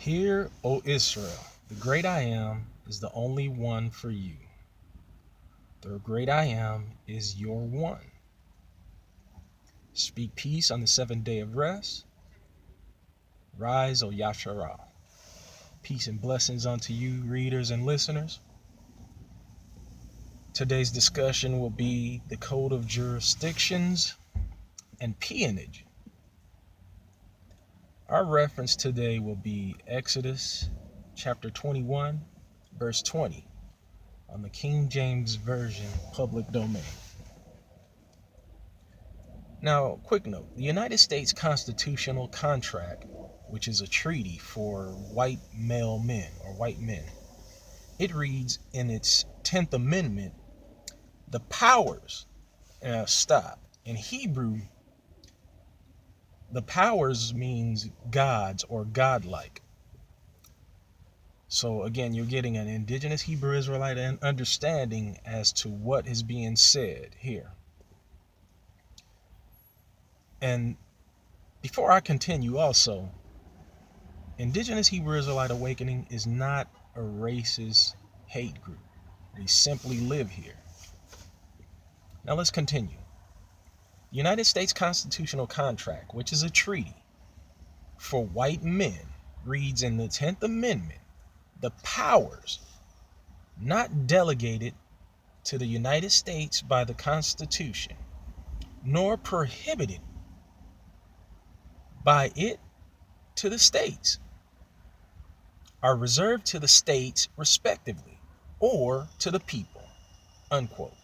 Hear, O Israel, the great I am is the only one for you. The great I am is your one. Speak peace on the seventh day of rest. Rise, O Yasharal. Peace and blessings unto you, readers and listeners. Today's discussion will be the Code of Jurisdictions and Peonage. Our reference today will be Exodus chapter 21, verse 20, on the King James Version public domain. Now, quick note, the United States constitutional contract, which is a treaty for white male men or white men, it reads in its 10th Amendment, the powers, in Hebrew, the powers means gods or godlike. So again, you're getting an indigenous Hebrew Israelite understanding as to what is being said here. And before I continue also, Indigenous Hebrew Israelite Awakening is not a racist hate group. We simply live here. Now let's continue. United States constitutional contract, which is a treaty for white men, reads in the 10th Amendment, the powers not delegated to the United States by the Constitution, nor prohibited by it to the states, are reserved to the states respectively, or to the people, unquote.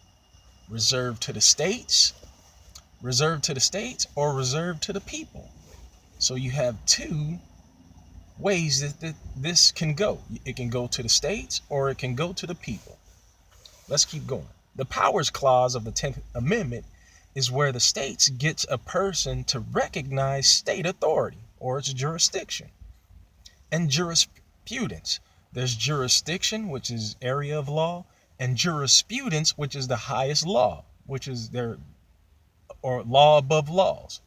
Reserved to the states, or reserved to the people. So you have two ways that this can go. It can go to the states or it can go to the people. Let's keep going. The powers clause of the 10th Amendment is where the states gets a person to recognize state authority or its jurisdiction. And jurisprudence. There's jurisdiction, which is area of law, and jurisprudence, which is the highest law, which is or law above laws.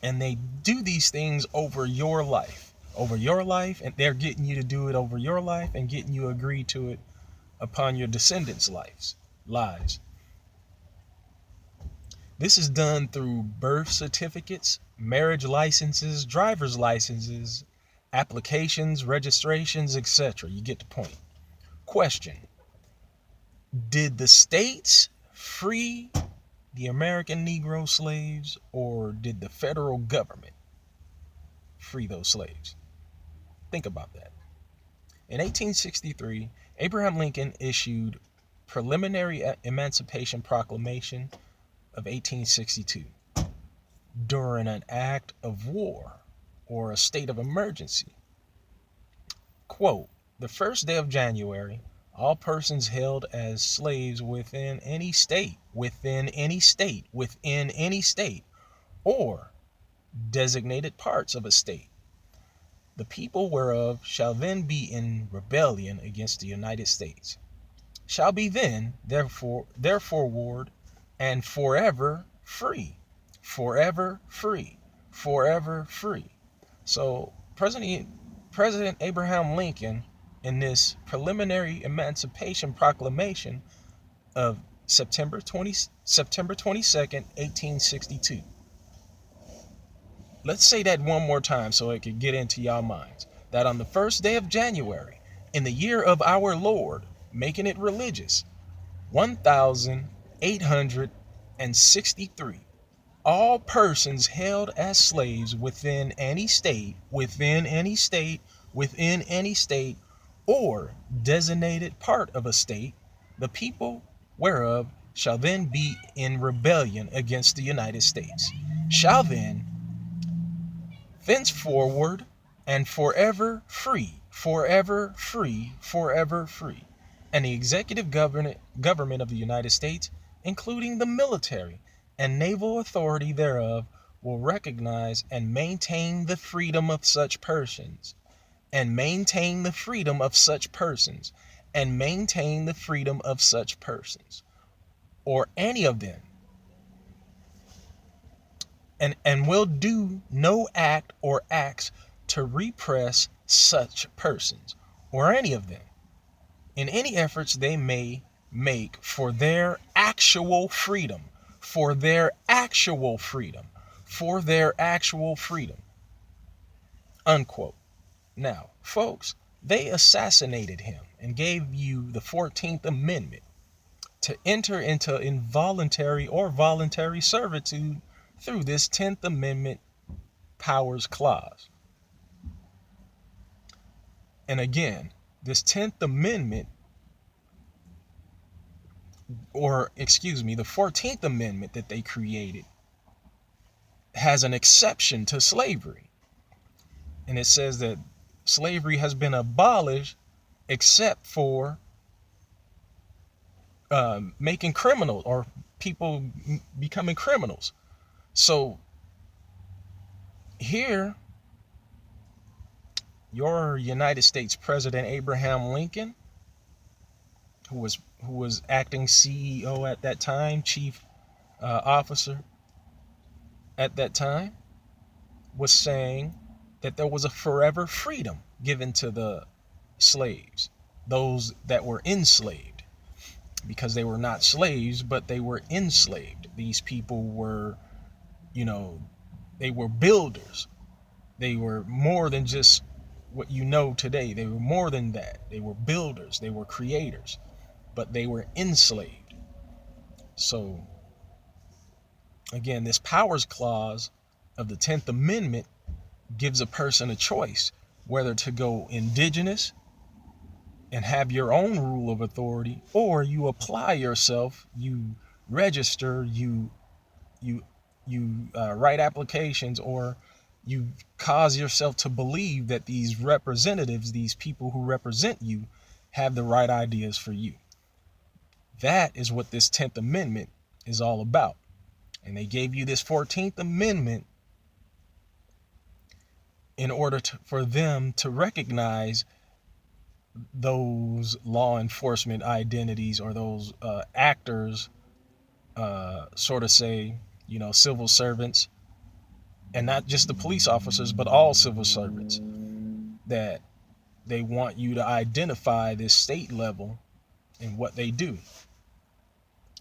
And they do these things over your life, and they're getting you to do it over your life and getting you to agree to it upon your descendants' lives. This is done through birth certificates, marriage licenses, driver's licenses, applications, registrations, etc. You get the point. Question: did the states free the American Negro slaves, or did the federal government free those slaves? Think about that. In 1863, Abraham Lincoln issued Preliminary Emancipation Proclamation of 1862 during an act of war or a state of emergency. Quote, the first day of January, all persons held as slaves within any state, or designated parts of a state, the people whereof shall then be in rebellion against the United States, shall be then, therefore, and forever free. Forever free. Forever free. So President Abraham Lincoln, in this Preliminary Emancipation Proclamation of September 22nd, 1862. Let's say that one more time so it could get into y'all minds. That on the first day of January, in the year of our Lord, making it religious, 1863, all persons held as slaves within any state, or designated part of a state, the people whereof shall then be in rebellion against the United States, shall then, thenceforward, and forever free. And the executive government of the United States, including the military and naval authority thereof, will recognize and maintain the freedom of such persons, and maintain the freedom of such persons, and maintain the freedom of such persons, or any of them, and will do no act or acts to repress such persons, or any of them, in any efforts they may make for their actual freedom, for their actual freedom, for their actual freedom, unquote. Now, folks, they assassinated him and gave you the 14th Amendment to enter into involuntary or voluntary servitude through this 10th Amendment powers clause. And again, this 10th Amendment, or excuse me, the 14th Amendment that they created has an exception to slavery. And it says that slavery has been abolished except for making criminals or people becoming criminals. So here, your United States President Abraham Lincoln, who was acting CEO at that time, chief officer at that time, was saying that there was a forever freedom given to the slaves, those that were enslaved, because they were not slaves, but they were enslaved. These people were, they were builders. They were more than just what you know today. They were more than that. They were builders. They were creators, but they were enslaved. So again, this powers clause of the 10th Amendment gives a person a choice whether to go indigenous and have your own rule of authority, or you apply yourself, you register, you write applications, or you cause yourself to believe that these representatives, these people who represent you, have the right ideas for you. That is what this 10th Amendment is all about. And they gave you this 14th Amendment in order for them to recognize those law enforcement identities, or those actors, sort of say, civil servants, and not just the police officers, but all civil servants, that they want you to identify this state level and what they do.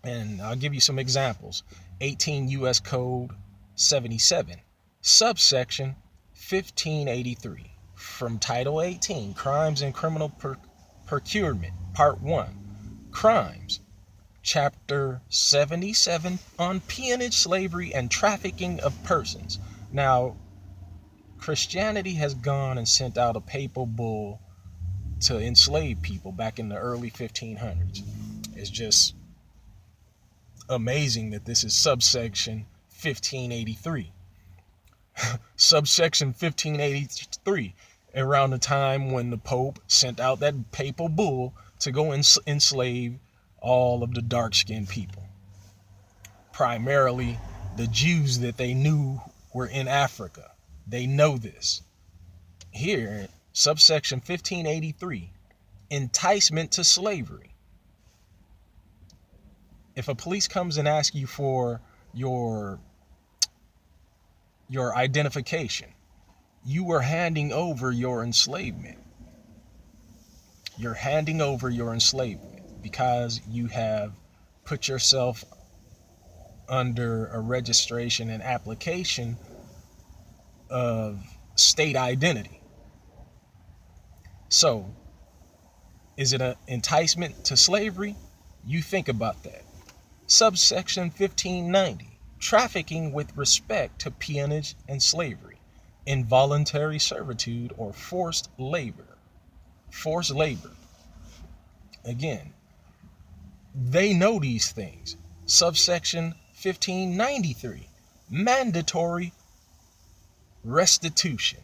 And I'll give you some examples. 18 U.S. Code 77, subsection 1583, from Title 18, Crimes and Criminal Procurement, Part 1, Crimes, Chapter 77, on peonage, slavery, and trafficking of persons. Now, Christianity has gone and sent out a papal bull to enslave people back in the early 1500s. It's just amazing that this is subsection 1583. Subsection 1583, around the time when the Pope sent out that papal bull to go enslave all of the dark-skinned people, primarily the Jews that they knew were in Africa. They know this. Here, subsection 1583, enticement to slavery. If a police comes and asks you for your identification, you were handing over your enslavement. You're handing over your enslavement because you have put yourself under a registration and application of state identity. So, is it an enticement to slavery? You think about that. Subsection 1590, trafficking with respect to peonage and slavery, involuntary servitude, or forced labor. Forced labor. Again, they know these things. Subsection 1593, mandatory restitution.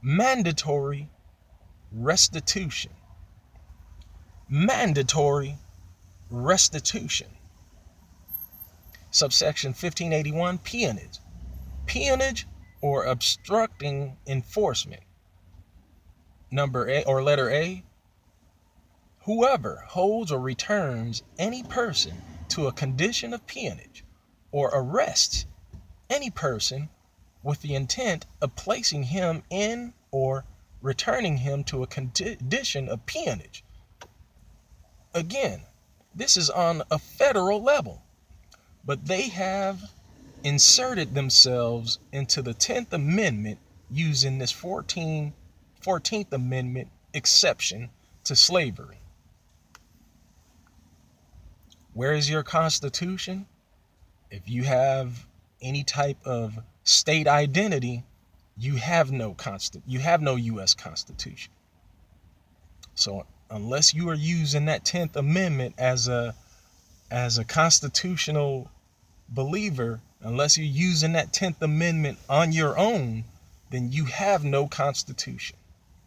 Mandatory restitution. Mandatory restitution. Subsection 1581, peonage. Peonage or obstructing enforcement. Number A, or letter A, whoever holds or returns any person to a condition of peonage, or arrests any person with the intent of placing him in or returning him to a condition of peonage. Again, this is on a federal level, but they have inserted themselves into the 10th Amendment using this 14th Amendment exception to slavery. Where is your Constitution? If you have any type of state identity, you have no U.S. Constitution. So unless you are using that 10th Amendment as a constitutional believer, unless you're using that 10th Amendment on your own, then you have no Constitution.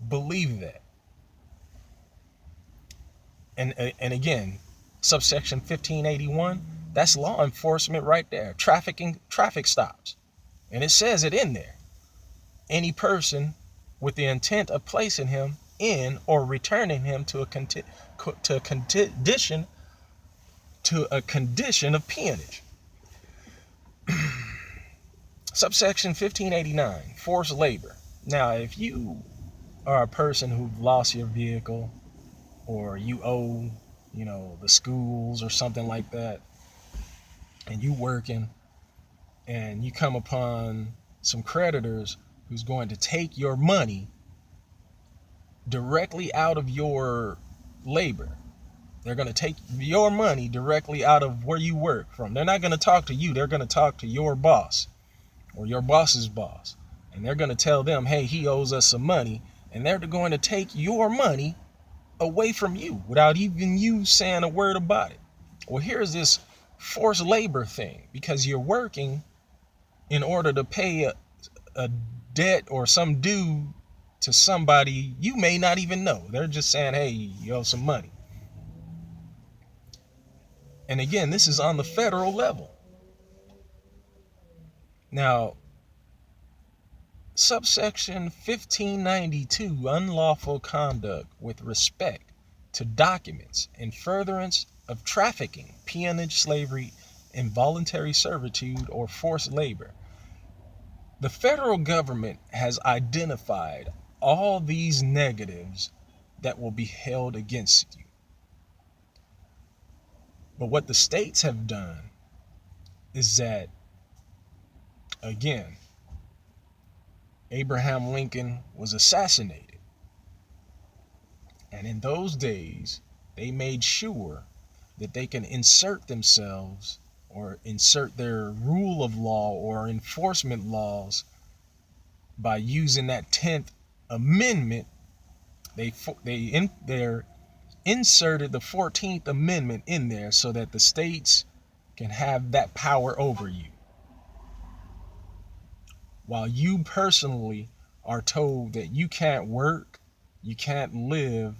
Believe that. And again, subsection 1581, that's law enforcement right there. Traffic stops. And it says it in there. Any person with the intent of placing him in or returning him to a condition of peonage. Subsection 1589, forced labor. Now, if you are a person who lost your vehicle, or you owe, the schools or something like that, and you working, and you come upon some creditors who's going to take your money directly out of your labor. They're going to take your money directly out of where you work from. They're not going to talk to you. They're going to talk to your boss or your boss's boss. And they're going to tell them, hey, he owes us some money. And they're going to take your money away from you without even you saying a word about it. Well, here's this forced labor thing, because you're working in order to pay a debt or some due to somebody you may not even know. They're just saying, hey, you owe some money. And again, this is on the federal level. Now, subsection 1592, unlawful conduct with respect to documents in furtherance of trafficking, peonage, slavery, involuntary servitude, or forced labor. The federal government has identified all these negatives that will be held against you. But what the states have done is that, again, Abraham Lincoln was assassinated. And in those days, they made sure that they can insert themselves or insert their rule of law or enforcement laws by using that 10th Amendment. They inserted the 14th Amendment in there so that the states can have that power over you, while you personally are told that you can't work, you can't live,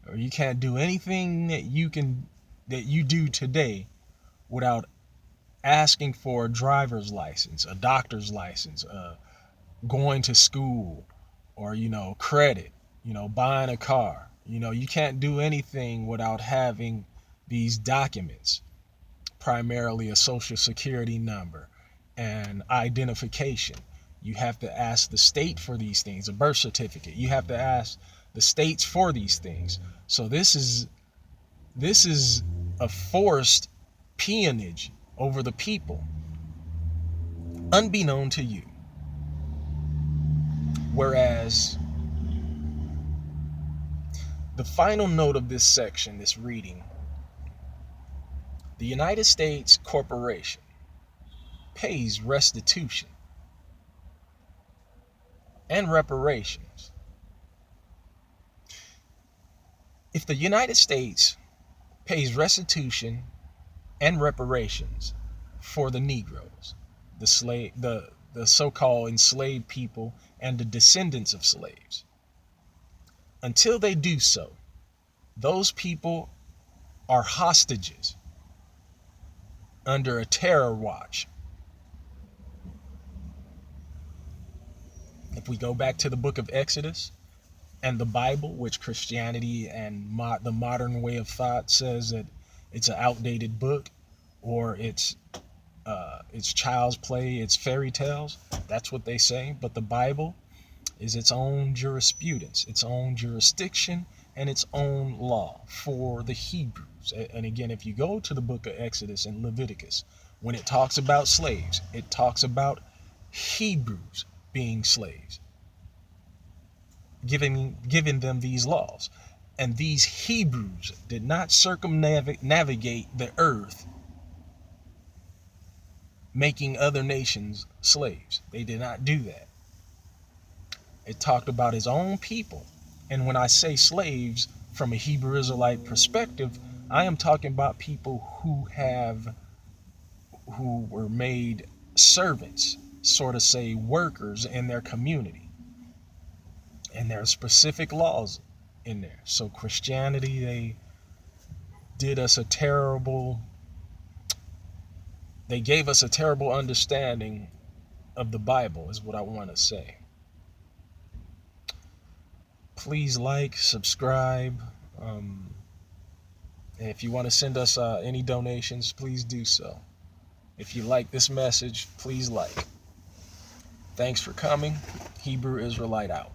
or you can't do anything that you do today without asking for a driver's license, a doctor's license, going to school, or credit, buying a car. You can't do anything without having these documents, primarily a social security number and identification. You have to ask the state for these things, a birth certificate. You have to ask the states for these things. So this is a forced peonage over the people, unbeknown to you. Whereas the final note of this section, this reading, the United States corporation pays restitution and reparations. If the United States pays restitution and reparations for the Negroes, the so-called enslaved people and the descendants of slaves, until they do so, those people are hostages under a terror watch. If we go back to the book of Exodus and the Bible, which Christianity and the modern way of thought says that it's an outdated book, or it's It's child's play, it's fairy tales. That's what they say. But the Bible is its own jurisprudence, its own jurisdiction, and its own law for the Hebrews. And again, if you go to the book of Exodus and Leviticus, when it talks about slaves, it talks about Hebrews being slaves, giving them these laws. And these Hebrews did not circumnavigate the earth making other nations slaves. They did not do that. It talked about his own people. And when I say slaves from a Hebrew Israelite perspective, I am talking about people who were made servants, sort of say workers in their community. And there are specific laws in there. So Christianity, they gave us a terrible understanding of the Bible, is what I want to say. Please like, subscribe. And if you want to send us any donations, please do so. If you like this message, please like. Thanks for coming. Hebrew Israelite out.